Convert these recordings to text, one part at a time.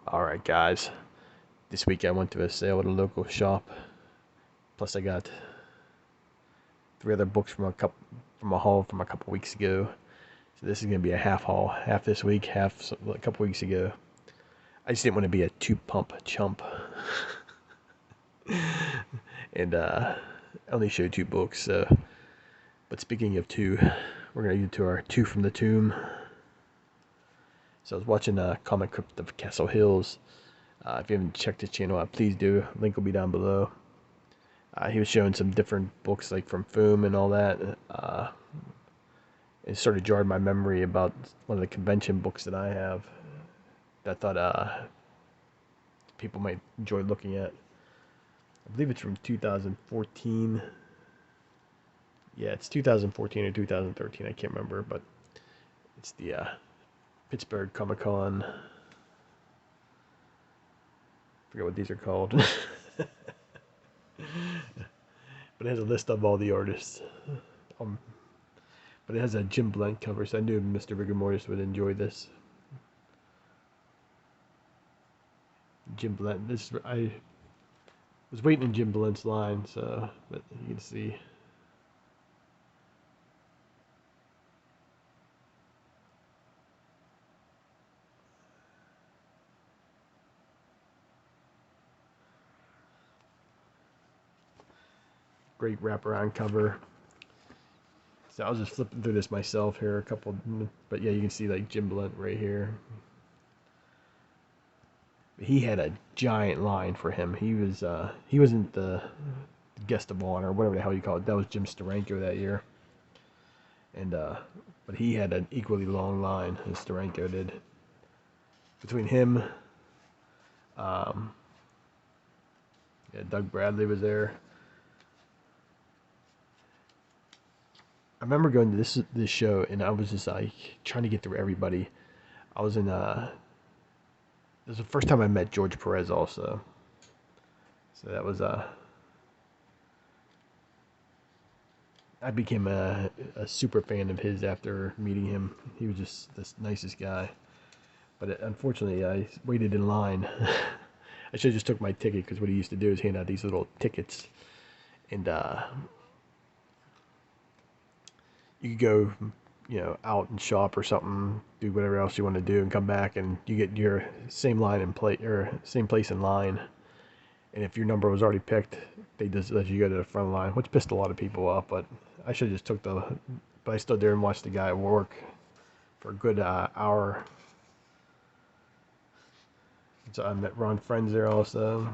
Alright guys, this week I went to a sale at a local shop, plus I got 3 other books from a haul from a couple weeks ago. So this is going to be a half haul, half this week, half a couple weeks ago. I just didn't want to be a two-pump chump. And I only showed 2 books, so. But speaking of 2, we're going to get to our 2 from the tomb. So I was watching Comic Crypt of Castle Hills. If you haven't checked his channel out, please do. Link will be down below. He was showing some different books like from Foom and all that. It sort of jarred my memory about one of the convention books that I have that I thought people might enjoy looking at. I believe it's from 2014. Yeah, it's 2014 or 2013. I can't remember, but it's the Pittsburgh Comic Con. Forget what these are called. But it has a list of all the artists. But it has a Jim Blunt cover, so I knew Mr. Rigor Mortis would enjoy this. Jim Blunt. I was waiting in Jim Blunt's line, so but you can see. Great wraparound cover. So I was just flipping through this myself here, but yeah, you can see like Jim Blunt right here. He had a giant line for him. He wasn't the guest of honor, whatever the hell you call it. That was Jim Steranko that year, and but he had an equally long line as Steranko did. Between him, um, yeah, Doug Bradley was there. I remember going to this show, and I was just like trying to get through everybody. I was in This was the first time I met George Perez also. So that was I became a super fan of his after meeting him. He was just the nicest guy. But unfortunately, I waited in line. I should have just took my ticket, because what he used to do is hand out these little tickets, and you could go, out and shop or something, do whatever else you want to do, and come back, and you get your same line and play or same place in line. And if your number was already picked, they just let you go to the front line, which pissed a lot of people off. But I should have just but I stood there and watched the guy work for a good hour. So I met Ron Friends there also.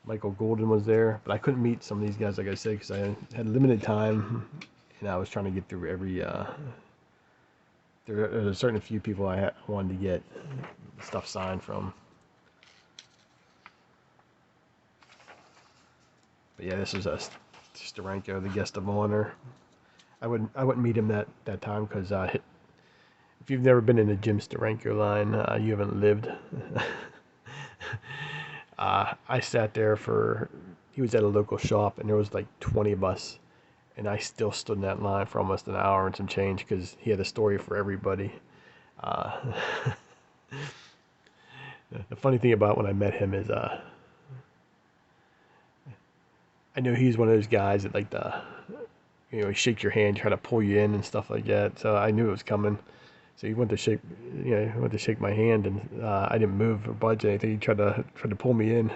Michael Golden was there, but I couldn't meet some of these guys, like I said, because I had limited time, and I was trying to get through every. There's a certain few people I wanted to get stuff signed from. But yeah, this was Steranko, the guest of honor. I wouldn't meet him that time, because if you've never been in the Jim Steranko line, you haven't lived. I sat there he was at a local shop, and there was like 20 of us, and I still stood in that line for almost an hour and some change, because he had a story for everybody. The funny thing about when I met him is I know he's one of those guys that like he shake your hand, try to pull you in and stuff like that. So I knew it was coming. So he went to shake, my hand, and I didn't move or budge or anything. He tried to pull me in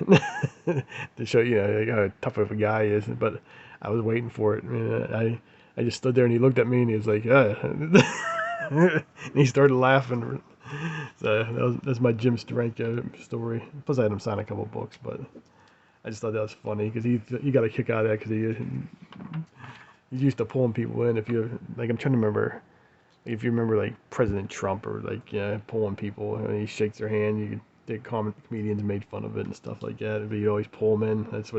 to show like how tough of a guy he is. But I was waiting for it. I just stood there, and he looked at me, and he was like, and he started laughing. So that's my Jim Steranko story. Plus, I had him sign a couple books, but I just thought that was funny, because he got a kick out of that, because he's used to pulling people in. If you like, I'm trying to remember. If you remember, like President Trump, or like pulling people, and he shakes their hand, the comedians made fun of it and stuff like that. But you always pull them in. That's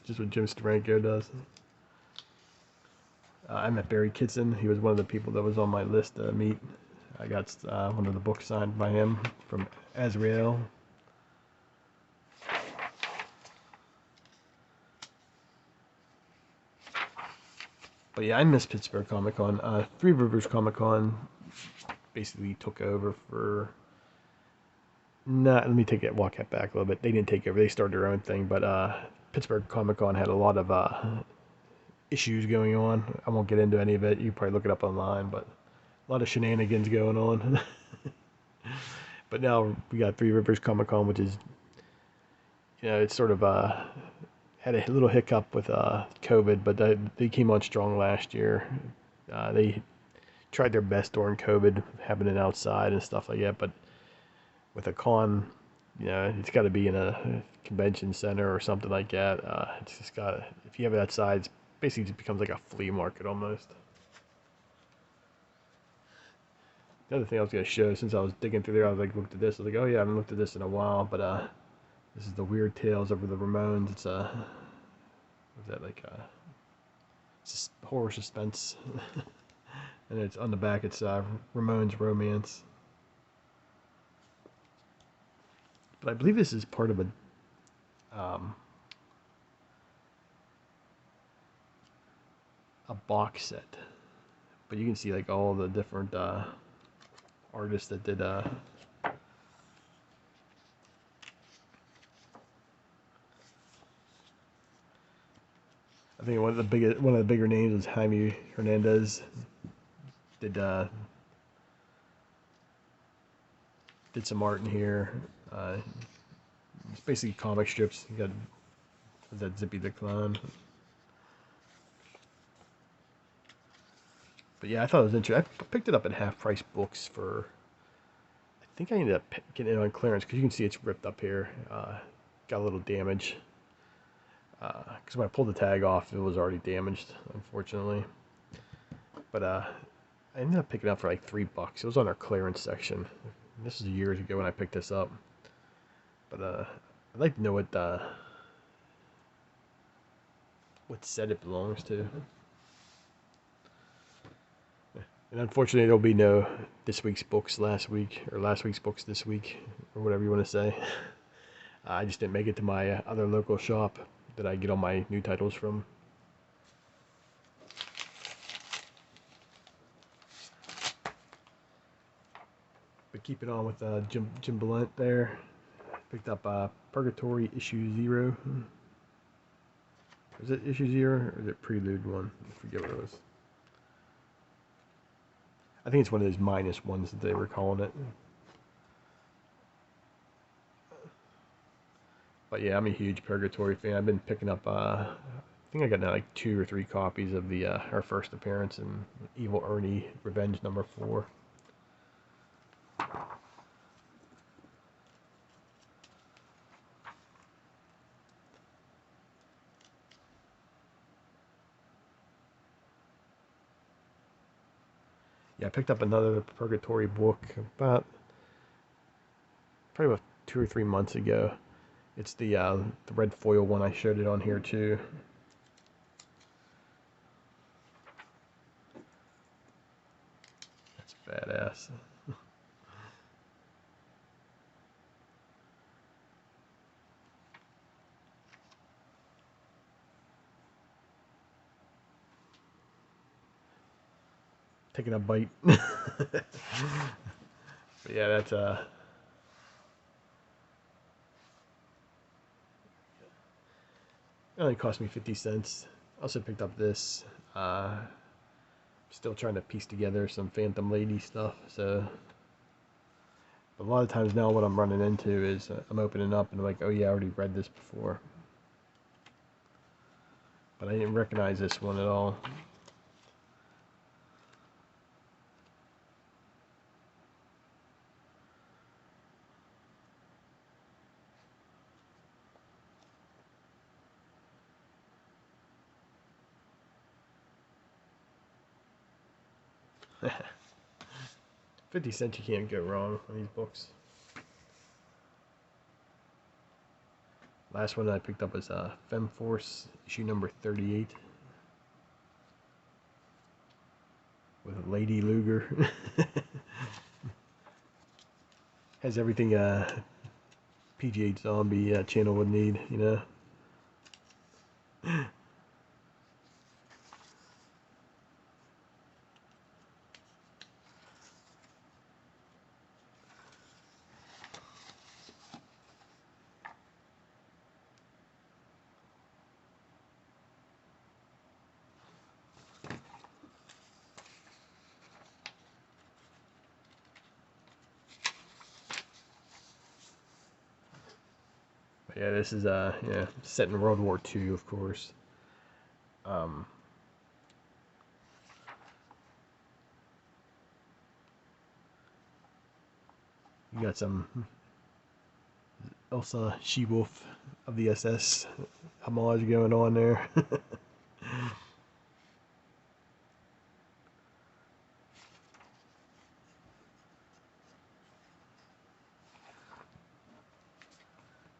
just what Jim Steranko does. I met Barry Kitson. He was one of the people that was on my list to meet. I got one of the books signed by him from Azrael. But yeah, I miss Pittsburgh Comic Con. Three Rivers Comic Con basically took over for. Not, let me walk that back a little bit. They didn't take over; they started their own thing. But Pittsburgh Comic Con had a lot of issues going on. I won't get into any of it. You can probably look it up online, but a lot of shenanigans going on. But now we got Three Rivers Comic Con, which is, it's sort of had a little hiccup with COVID, but they came on strong last year. They tried their best during COVID, having it outside and stuff like that, but with a con, it's got to be in a convention center or something like that. It's just got, if you have it outside, it basically just becomes like a flea market almost. The other thing I was going to show, since I was digging through there, I was like, looked at this. I was like, oh yeah, I haven't looked at this in a while, but this is the Weird Tales of the Ramones. It's what's that, like horror suspense. And it's on the back, it's Ramones Romance. But I believe this is part of a box set. But you can see like all the different artists that did I think one of the bigger names is Jaime Hernandez. Did some art in here. It's basically comic strips. You got that Zippy the Clown. But yeah, I thought it was interesting. I picked it up at Half Price Books for, I think I ended up getting it on clearance because you can see it's ripped up here. Got a little damage. Because when I pulled the tag off, it was already damaged, unfortunately. But I ended up picking it up for like $3. It was on our clearance section. This is years ago when I picked this up. But I'd like to know what set it belongs to. And unfortunately, there'll be no this week's books last week, or last week's books this week, or whatever you want to say. I just didn't make it to my other local shop that I get all my new titles from. But keeping on with Jim Blunt there, picked up Purgatory issue 0. Is it issue 0 or is it Prelude 1? I forget what it was. I think it's one of those minus ones that they were calling it. But yeah, I'm a huge Purgatory fan. I've been picking up, I think I got now like 2 or 3 copies of her first appearance in Evil Ernie Revenge number 4. Yeah, I picked up another Purgatory book probably about 2 or 3 months ago. It's the red foil one. I showed it on here too. That's badass. Taking a bite. But yeah, that's it only cost me 50 cents. Also picked up this. Still trying to piece together some Phantom Lady stuff. So a lot of times now what I'm running into is I'm opening up and I'm like, oh yeah, I already read this before. But I didn't recognize this one at all. $50 you can't go wrong on these books. Last one I picked up was Femme Force issue number 38 with Lady Luger. Has everything PGH Zombie channel would need, you know. Yeah, this is yeah, set in World War II, of course. Um, you got some Elsa She-Wolf of the SS homage going on there.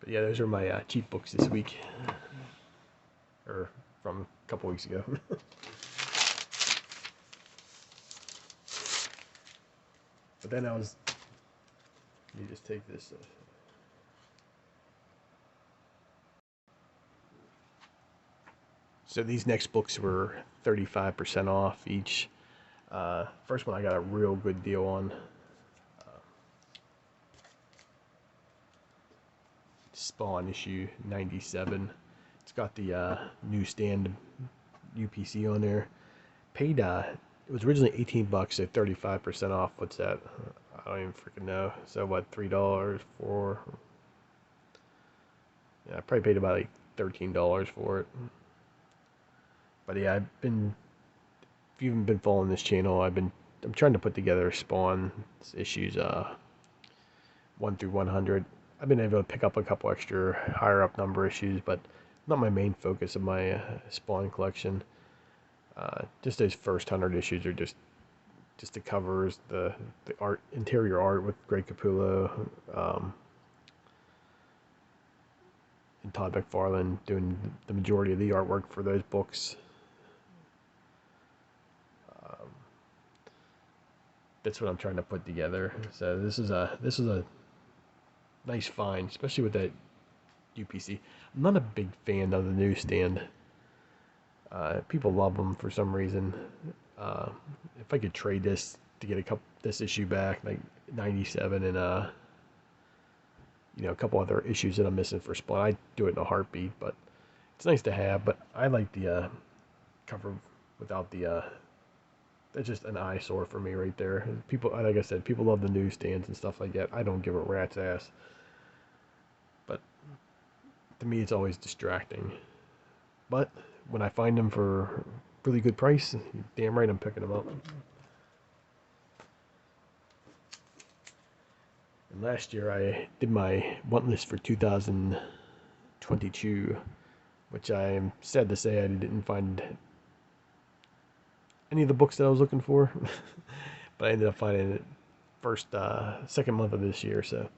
But yeah, those are my cheap books this week, or from a couple weeks ago. But then I was, let me just take this. So these next books were 35% off each. First one I got a real good deal on. Spawn issue 97. It's got the Newsstand UPC on there. Paid it was originally 18 bucks, so 35% off. What's that? I don't even freaking know. So what, $3 for? Yeah, I probably paid about like $13 for it. But yeah, if you haven't been following this channel, I'm trying to put together Spawn issues 1 through 100. I've been able to pick up a couple extra higher up number issues, but not my main focus of my Spawn collection. Just those first 100 issues are just the covers, the art, interior art with Greg Capullo, and Todd McFarlane doing the majority of the artwork for those books. Um, that's what I'm trying to put together. So this is a nice find, especially with that UPC. I'm not a big fan of the Newsstand. People love them for some reason. Uh, if I could trade this to get this issue back, like 97 and a couple other issues that I'm missing for Spawn, I'd do it in a heartbeat. But it's nice to have. But I like the cover without the. That's just an eyesore for me right there. People, like I said, people love the newsstands and stuff like that. I don't give a rat's ass. But to me, it's always distracting. But when I find them for really good price, damn right I'm picking them up. And last year I did my want list for 2022, which I am sad to say I didn't find any of the books that I was looking for. But I ended up finding it second month of this year. So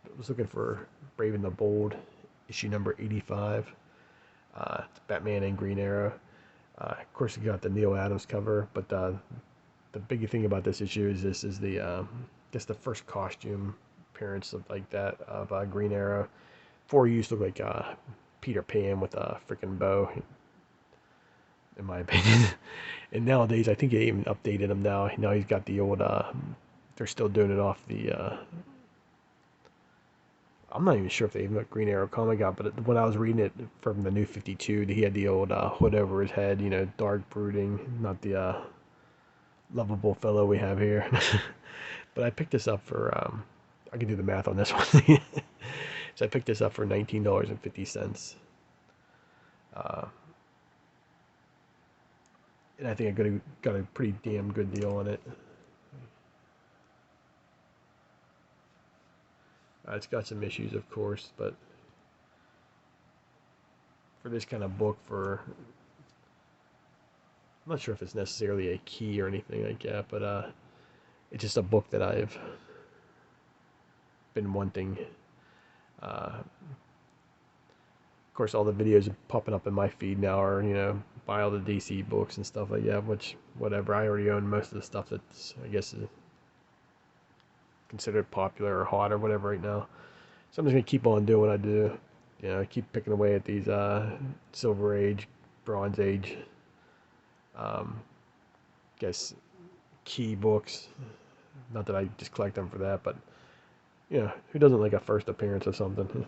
I was looking for Brave and the Bold, issue number 85. It's Batman and Green Arrow. Of course, you got the Neil Adams cover, but the big thing about this issue is this is the just the first costume appearance of like that of Green Arrow. Before he used to look like Peter Pan with a freaking bow, in my opinion. And nowadays, I think they even updated him now. Now he's got the old. They're still doing it off the. I'm not even sure if they even got Green Arrow comic out, but when I was reading it from the New 52, he had the old hood over his head, dark brooding, not the lovable fellow we have here. But I picked this up for, I can do the math on this one. So I picked this up for $19.50. And I think I got a pretty damn good deal on it. It's got some issues, of course, but for this kind of book, I'm not sure if it's necessarily a key or anything like that, but it's just a book that I've been wanting. Of course, all the videos popping up in my feed now are, buy all the DC books and stuff like that, which, whatever, I already own most of the stuff that's, I guess, is considered popular or hot or whatever right now. So I'm just going to keep on doing what I do. Keep picking away at these Silver Age, Bronze Age, guess, key books. Not that I just collect them for that, but, who doesn't like a first appearance of something?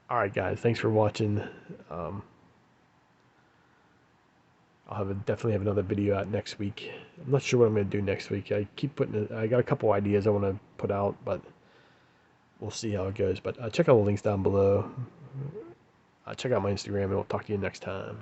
Alright guys, thanks for watching. I'll definitely have another video out next week. I'm not sure what I'm going to do next week. I got a couple ideas I want to put out, but we'll see how it goes. But check out the links down below. Check out my Instagram, and we'll talk to you next time.